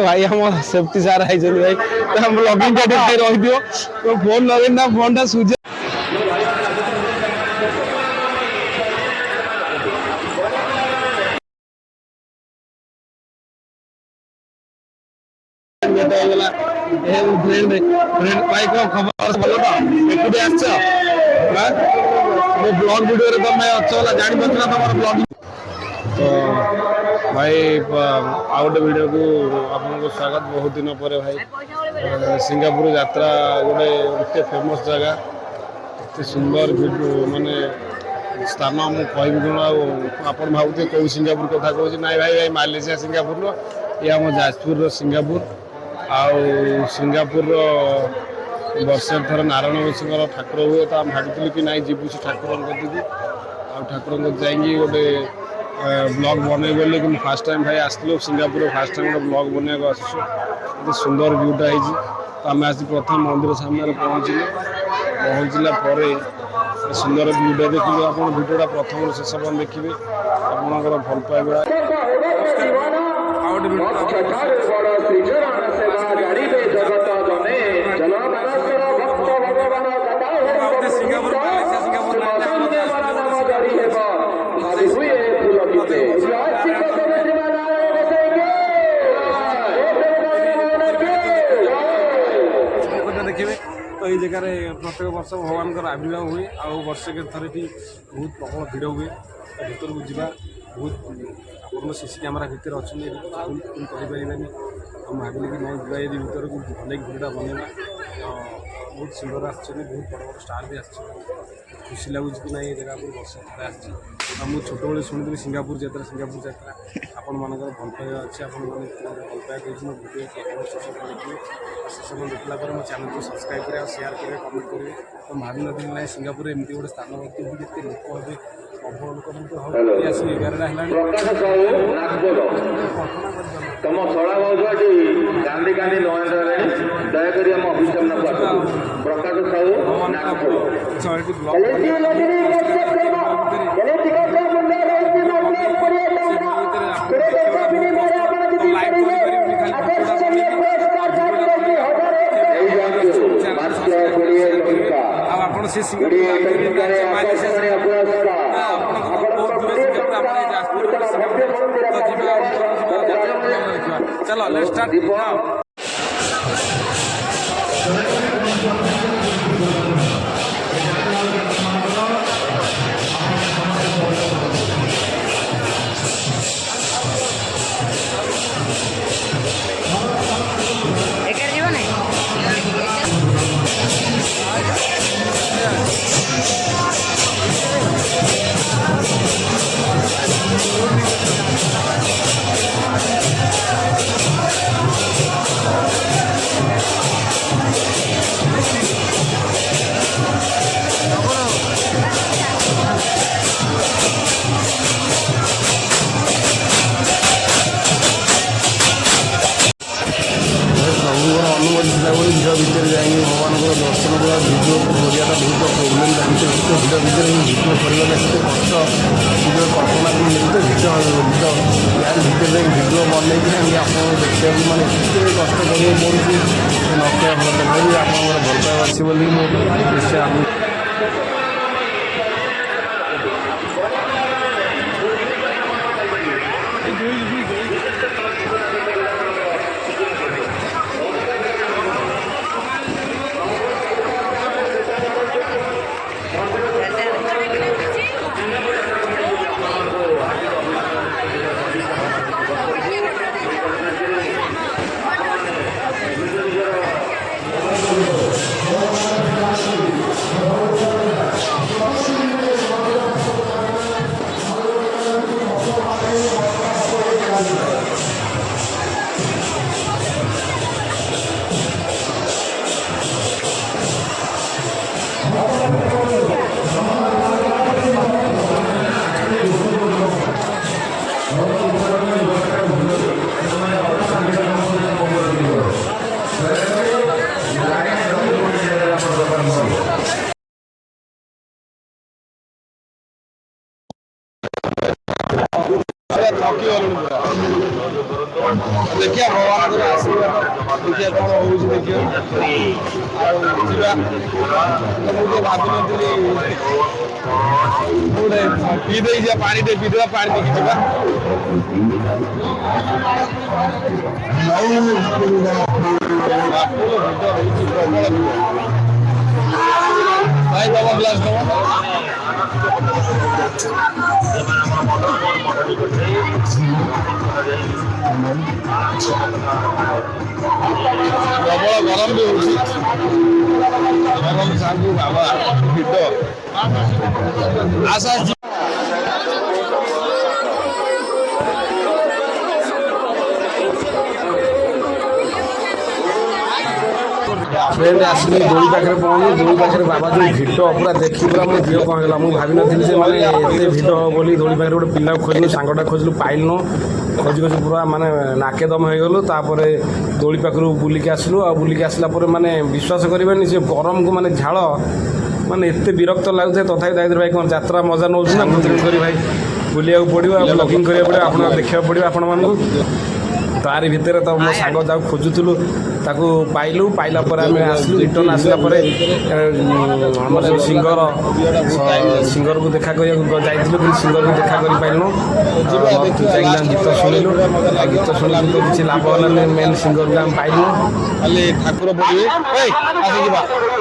भाई हम सेफ्टी सार आई भाई तो हम लॉगिंग का देखते रह दियो तो फोन लगे ना फोन टा सुझे भाई को खबर भल तो एकुटे आछ मो ब्लॉग वीडियो रे तमे अच्छला जानि पछला तमर ब्लॉगिंग तो भाई आ गोटे वीडियो को आपको स्वागत बहुत दिन पर भाई सिंगापुर यात्रा गोटे एत फेमस जगह एत सुंदर माने स्थान मुझे कह आप भावुए कौ सिंगापुर कथा कहूँ ना भाई भाई मालेसिया सिंगापुर ये आम जाजपुर सिंगापुर आउ सिंगापुर वर्षे थर नारायण ऋषि ठाकुर हुए तो आम भावी कि ना जीवु से ठाकुर ठाकुर जाइए गोटे ब्लॉग बने बोली कि फास्ट टाइम भाई आसलु सिंगापुर फास्ट टाइम गोटे ब्लॉग बनवा आसुँ सुंदर व्यूटा है तो आम आज प्रथम मंदिर सामने पहुँचला सुंदर व्यूटा देखिए आप भिडियोटा प्रथम शेष पर्यटन देखिए आपंकर भल पाइबा देखिए तो ये जगह प्रत्येक वर्ष भगवान आविर्भाव हुए आ वर्ष के थरे बहुत प्रबल भिड़ हुए भर को जा बहुत आप सीसी कैमेरा भितर अच्छे करें हम भाविले कि नहीं जा भर को भले भिडा बनवा बहुत सुंदर बहुत बड़ बड़ स्टार भी खुशी लगुच कि ना ये जगह पर वर्ष थोड़े मुझे छोट बड़े शुणी सिंगापुर यात्रा आपण मान भल पाइबा अच्छे आप भल पाइबा भिडियो शेष देखला मो चैनल को सब्सक्राइब करें शेयर करें कमेंट करेंगे तो भावी नी ना सिंगापुर एमती गोटे स्थान जिते लोक हे प्रबल लोक आसी 11टा तुम शला भाषी कांदी कांदी दयाकोरी आम अभिषेक प्रकाश चलो लेट्स स्टार्ट भिड़ भितर जाएंगे भगवान को दर्शन करा भिडियो करिया बहुत प्रोब्लेम लगे भिड़ भितर भिडियो करने कष्ट भिडियो कल्पना भी मिलते भिडियो यार भितर भिडियो बनई आप देखा मैंने कष्ट करा पड़ी नखा भल तभी आप भल पाइबा अच्छी बोली निश्चय ଦେଖିବା ଭଗବାନଙ୍କର ଆଶୀର୍ବାଦ ଦେଖିବା କ'ଣ ହେଉଛି ଦେଖିବା ଆଉ ଯିବା ମୁଁ ଟିକେ ଭାବିନଥିଲି ଗୋଟେ ପିଇ ଦେଇ ଯିବା ପାଣି ଟିକେ ପିଇଦେବା ପାଣି ଦେଇକି ଯିବା ଭାଇ ତମ ଗ୍ଲାସ ତମ ପ୍ରବଳ ଗରମ ବି ହଉଛି ଗରମ ସାଙ୍ଗୁ ବାବା ଭିଡ଼ ଆଶା ट्रेन आसिले दोली पाखे पहुँचे दोली पाखे बाबा जो भिड़ पूरा देखी पूरा मो झील कौन है मुझे भावी नी से मैंने एत भिड़ बोली दोली पाखे गोटे पिला खोजलु सांगटा खोजलु पाइलु खोजी खोजी पूरा माने नाकेदम हो गलु तापर दोली पाखु बुलिकी आसलु आ बुलिकी आसला माने विश्वास करें से गरम को माने झाड़ माने एत विरक्त लगुए तथापि दायित्व भाई कौन यात्रा मजा नौ ना बुकिंग कर भाई बुलिया पड़ो ब्लगिंग करा पड़ो आप देखा पड़ो आपण मानू तारी भितर तो मो सांग जाऊ खोजुलु ताकू पाइलु पाइला पर आम आसलु रिटर्न आसला आम जो सिंगर को देखा जाइलु सिंगर को देखा कर पाइलु गीत शुणिलु गीत शुणिलु तो किसी लाभ है मेन सिंगर को आम पाइलु खाली ठाकुर पड़े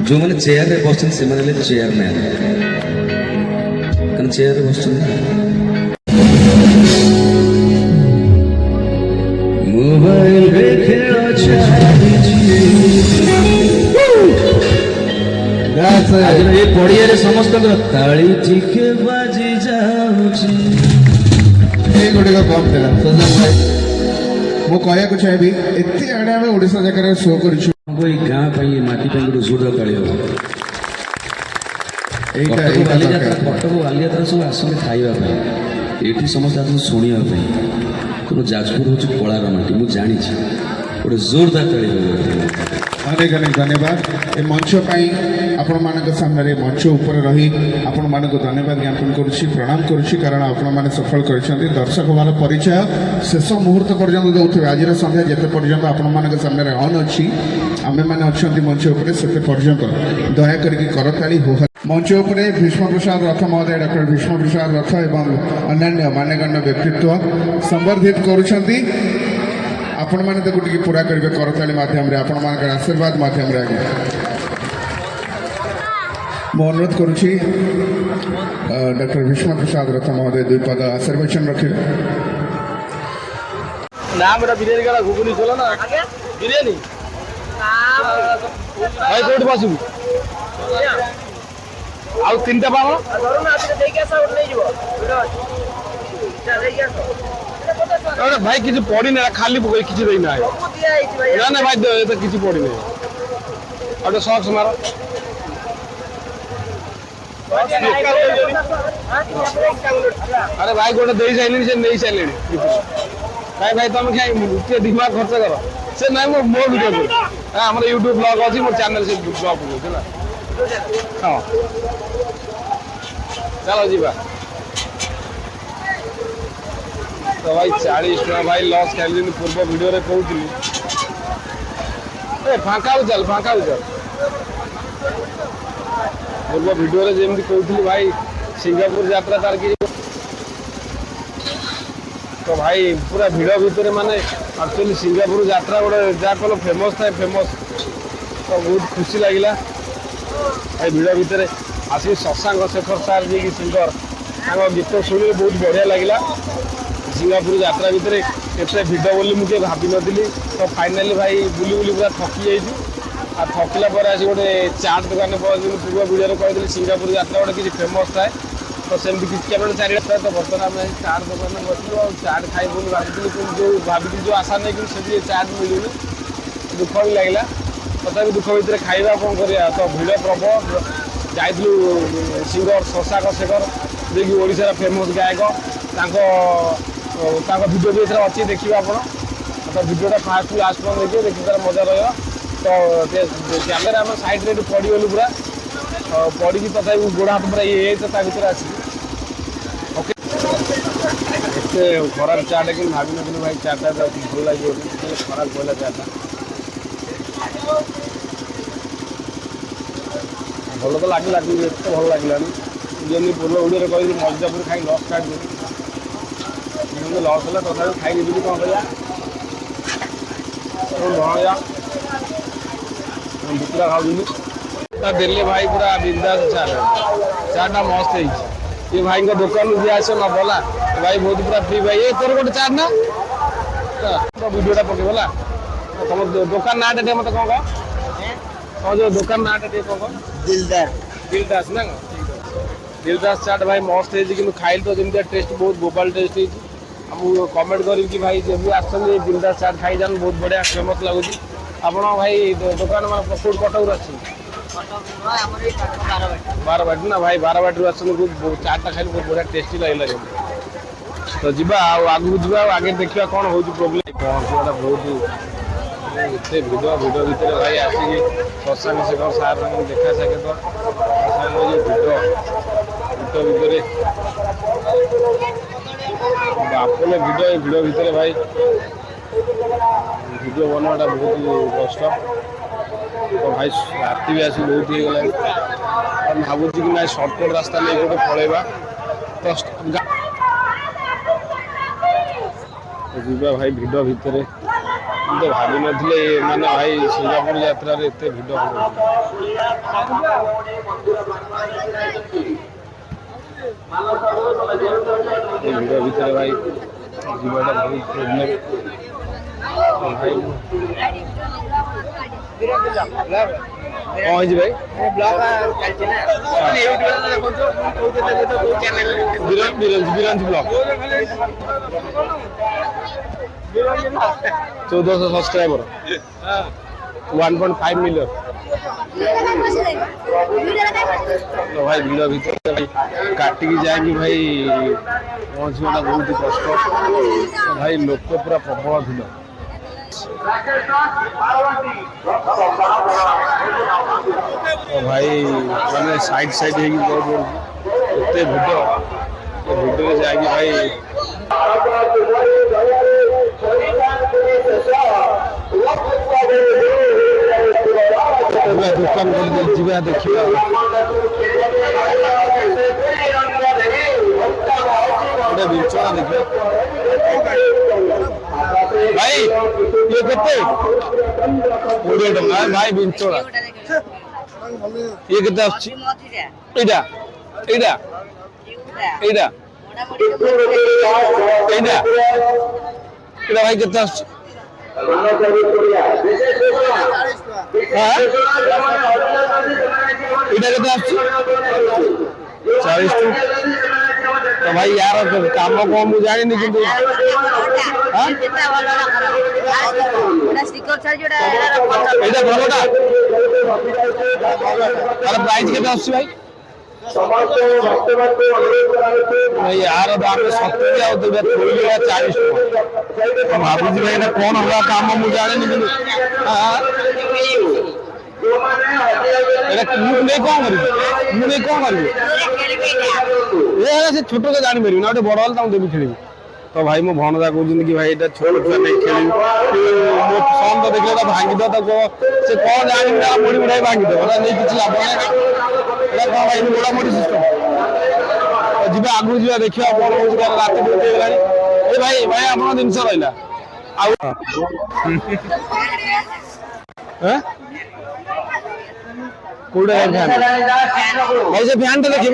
जो मैंने चेयर रे बस से मैंने चेयर मैन कारण चेयर रे बस मोबाइल रे खेल आज ये पड़िया रे समस्त ताली टिके बाजी जाउची ए गुड़िक कम देला सजन भाई मो कहया को चाहेबी एते आडे हम ओडिसा जकर शो करछु हमको ई गां पई माटी पई गुड जोर ताली हो एटा बालियात्रा कटक बालियात्रा सब आसने खाइबा पई एठी समस्त आसने सुनिया पई ତେଣୁ ଯାଜପୁର ହେଉଛି କଳାର ମାଟି ମୁଁ ଜାଣିଛି ଗୋଟେ ଜୋରଦାର ତାଳି ହେବ। ଅନେକ ଅନେକ ଧନ୍ୟବାଦ ଏ ମଞ୍ଚ ପାଇଁ ଆପଣମାନଙ୍କ ସାମ୍ନାରେ ମଞ୍ଚ ଉପରେ ରହି ଆପଣମାନଙ୍କୁ ଧନ୍ୟବାଦ ଜ୍ଞାପନ କରୁଛି ପ୍ରଣାମ କରୁଛି କାରଣ ଆପଣମାନେ ସଫଳ କରିଛନ୍ତି ଦର୍ଶକ ମାନ ପରିଚୟ ଶେଷ ମୁହୂର୍ତ୍ତ ପର୍ଯ୍ୟନ୍ତ ଦେଉଥିବେ ଆଜିର ସନ୍ଧ୍ୟା ଯେତେ ପର୍ଯ୍ୟନ୍ତ ଆପଣମାନଙ୍କ ସାମ୍ନାରେ ଅନ୍ ଅଛି ଆମେମାନେ ଅଛନ୍ତି ମଞ୍ଚ ଉପରେ ସେତେ ପର୍ଯ୍ୟନ୍ତ ଦୟାକରିକି କରତାଳି ହୋ ମଞ୍ଚ ଉପରେ ଭୀଷ୍ମ ପ୍ରସାଦ ରଥ ମହୋଦୟ ଡକ୍ଟର ଭୀଷ୍ମ ପ୍ରସାଦ ରଥ ଏବଂ ଅନ୍ୟାନ୍ୟ ମାନ୍ୟଗଣ୍ୟ ବ୍ୟକ୍ତିତ୍ୱ ସମ୍ବର୍ଦ୍ଧିତ କରୁଛନ୍ତି ଆପଣମାନେ ତାକୁ ଟିକେ ପୁରା କରିବେ କରତାଳି ମାଧ୍ୟମରେ ଆପଣମାନଙ୍କର ଆଶୀର୍ବାଦ ମାଧ୍ୟମରେ ଆଜ୍ଞା ମୁଁ ଅନୁରୋଧ କରୁଛି ଡକ୍ଟର ଭୀଷ୍ମ ପ୍ରସାଦ ରଥ ମହୋଦୟ ଦୁଇ ପଦ ଆଶୀର୍ବାଚନ ରଖିବେ। नाम बेटा बिरयानी का घुगुनी चलो ना बिरयानी भाई कोठी बसबू आउ तीनटा पाव अरे भाई किसी पड़ी ना खाली किसी देना है ना ना भाई तो किसी पड़ी नहीं और सॉक्स मारो अरे भाई गोटे दे सारे से नहीं सारे भाई भाई तुम क्या दिमाग खर्च कर से ना मो वीडियो आम यूट्यूब ब्लॉग अच्छी मोर चैनल से ब्लॉग पकड़ हाँ चलो जीवा तो भाई 40 टका भाई लॉस कर पूर्व वीडियो रे कहूली फाँका चल पूर्व वीडियो रे जमी कहूली भाई सिंगापुर यात्रा तार की तो भाई पूरा भिड़ भितर माने एक्चुअली सिंगापुर यात्रा गोटे जहाँ कल फेमस था फेमस तो बहुत खुशी लगिला भाई भिड़ भितर आसिक शशांक शेखर सार जी सिंगर गीत शुणी बहुत बढ़िया लगिला सिंगापुर यात्रा भितर एत भिड़ बोली मुझे भावी नी तो फाइनाली भाई बुली बुली पूरा थकी जाइए आ थकिला आसी गोटे चाट दुकान पूर्व वीडियो कहते सिंगापुर यात्रा गोटे किसी फेमस थाए तो सेमती किसी कैमरा चार तो बर्तमान आम चाट दुकान बसलु और चाट खाई बोली भाभी जो भाभी जो आशा नहीं कि से चाट मिलूनी दुख भी लगे तथा दुख भितर खाଇବା कौन करा तो भिड़ प्रबल जाइलु सिंगर शशांक शेखर जी ओडिशार फेमस गायक भिडियो भी अच्छी देखिए आप तो भिडियोटा फास्ट लास्ट पॉइंट देखिए देखिए तार मजा रहा तो कैमेरा आम साइड पड़गलु पूरा पड़ी तथा गोड़ हाथ पूरा ये भर आस खराब चाटा कि भावी नी भाई चाटा भल लगे खराब पड़ा चाटा भल तो लगे भल लगे जमी पूर्व वीडियो कही मजापुर खाई लस काट लस है तथा खाई जी कौन कर दुसरा खाऊँ दिल्ली भाई पूरा बिंदास चाटा मस्त ये भाई का दुकान जी आस न बोला भाई बहुत पूरा फ्री भाई ये तोर गोटे चाट ना तो वीडियोटा पकेला तुम दुकान ना टे मत कौन कह जो दुकान ना टे कौन कह दिलदास ना दिलदास चाट भाई मस्त है कि खाइल तो जमी टेस्ट बहुत गोपाल टेस्ट है कमेंट करी भाई जब भी आस दिलदास चाट खाई जान बहुत बढ़िया फेमस लगुच आप भाई दुकान मान फूड कटक अच्छी बारवाटी ना भाई बारवाटी चाटा खाई बहुत बढ़िया टेस्टी लगे तो जीवा आगू जा आगे देखा कौन हो प्रोब्लेम पहुँचा बहुत भिड़ भितर भाई आसिक शशांक शेखर सार देखा सके तो भिड़ आपने भिड़ भितर भाई वीडियो बनाटा बहुत कष्ट तो भाई राति भी आस बहुत ही गला भावुँ कि ना सर्टकट रास्ता नहीं गोटे पलैबा तो जीवा भाई भिड़ भितर तो भावी नी माने भाई सिंगापुर यात्रा एत भिड़ भिड़ भितर भाई जीवाटा बहुत प्रोब्लेम भाई भाई बिरंज ब्लॉग 1400 सब्सक्राइबर 1.5 मिलियन तो भाई भिड़ भितर भाई काटिक जाए भाई पहुँचवाटा बहुत ही कष्ट। तो भाई लोक पूरा प्रबल भिड़। तो भाई मैंने साइड साइड एते भिड़ भिड़ जाए भाई दुकान जा देखा गोटे बिचଣା देखिए भाई ये केते 20 टका भाई बिचଣା ये केते आछि एटा एटा एटा एटा एटा भाई केते आछि एटा केते आछि 40 तो भाई यार काम को मुझे जानी कि प्राइस के भाई भाई यार दाम 70 आ 40 भावी भाई कौन होगा काम मुझे जानी कि छोट तो जानी पारि ना बड़ हेल्ला देवी खेल। तो भाई मो भणजा कहते कि भाई ये छोट छुआ नहीं खेल मो सन तो देखले भांगी दो से कौन जानी मुड़ी मुड़ाई भांगी दो नहीं किसी लाभ ना कौन भाई मोड़ा मोड़ी सिस्टम जी आगू जा देखा कौन हो रात बहुत होगा ए भाई भाई आप जिनस रहा कोड़े फैन भाई से फैन तो देखिए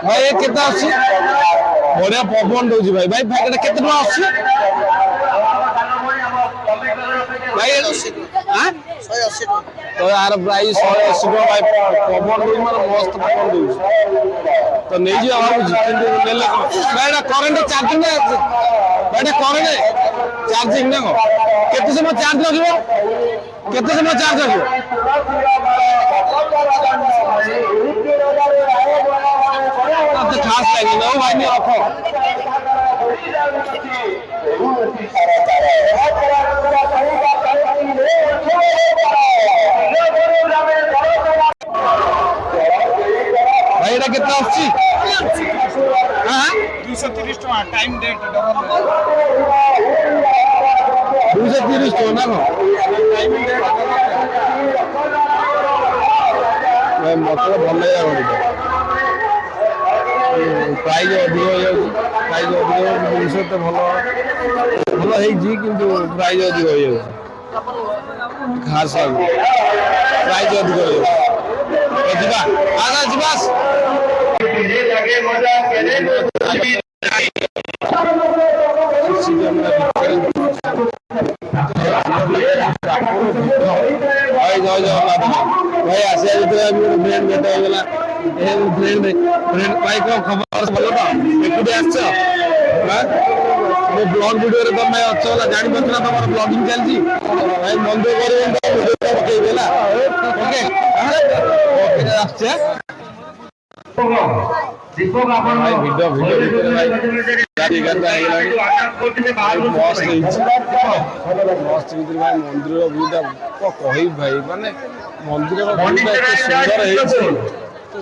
भाई ये कितना अच्छी बढ़िया पवन दौर भाई भाई भाई केते टका अच्छी भाई 180 तो यार प्राइस 180 टका भाई पवन दौर माने मस्त पवन दौर तो नहीं जी भाई करंट चार्जिंग भाई करंट चार्जिंग ना केते समय चार्ज रखिबो केते समय चार्ज रखिबो तो खास लगे ना भाई नहीं रखो भाई এটা कितना আসছে हां 230 টাকা টাইম ডেট 230 টাকা না টাইम ডেट भाई मतलब भल लगे प्राइस अधिक हो प्राइस अधिक जिनस तो भल भल कि प्राइस अधिक हो खास प्राइस अधिक हो भाई जय जगन्नाथ भाई आसिया फ्रेंड भेट होगा फ्रेंड फ्रेंड भाई कौन खबर भल तो एकुटे आस ब्लॉग वीडियो रे तुम अच्छे जानी पार्थ तुम ब्लॉगिंग चलती भाई मन दुख कर ओके भाई वीडियो वीडियो भाई मस्त मस्त भाई मंदिर व्यूटा कही भाई माने मंदिर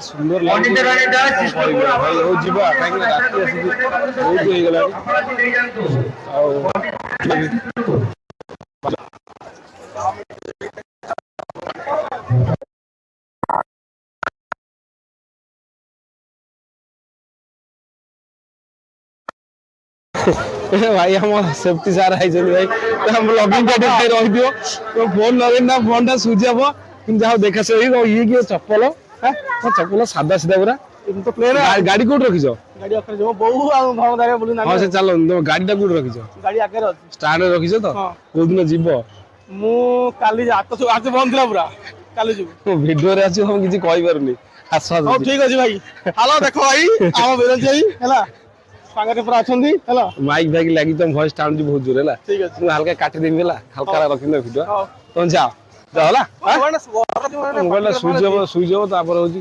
सुंदर लगे भाई हो जीवा कहीं रात बहुत हो गला भाई हम सेफ्टी सार आई भाई तो हम लॉगिंग रही दियो तो फोन लगे ना फोन सुझ हम कि जहाँ देखा से ये कि चप्पल चप्पल सादा सीधा पूरा तो प्लेन गाड़ी कोड रखिछ गाड़ी आखरे जो बहु आ भणदारे बोली ना हां से चलो तुम गाड़ी कोड रखिछ गाड़ी आके स्टैंड रखिछ तो को दिन जीवो मु काली आज बंद थला पूरा କାଲି ଯିବୁ। ମୁଁ ଭିଡିଓରେ ଅଛି ମୁଁ କିଛି କହିପାରୁନି। ଆସ ହଉ ଠିକ ଅଛି ଭାଇ। ହାଲୋ ଦେଖ ଭାଇ ଆମ ବିରଞ୍ଜି ଭାଇ ହେଲା ସାଙ୍ଗରେ ପୁରା ଅଛନ୍ତି ହେଲା। ମାଇକ୍ ଫାଇକ୍ ଲାଗି ତମ ଭଏସ ଟାଣୁଛି ବହୁତ ଜୋର ହେଲା। ଠିକ ଅଛି। ମୁଁ ହାଲକା କାଟିଦେବି ହେଲା ହାଲକା ରଖିଦେବି ଭିଡିଓ। ହଉ। ତମେ ଯାଅ ଯାଅ ହେଲା। ମୋବାଇଲ ମୋବାଇଲଟା ସୁଇଚ୍ ହବ ତାପରେ ହଉଛି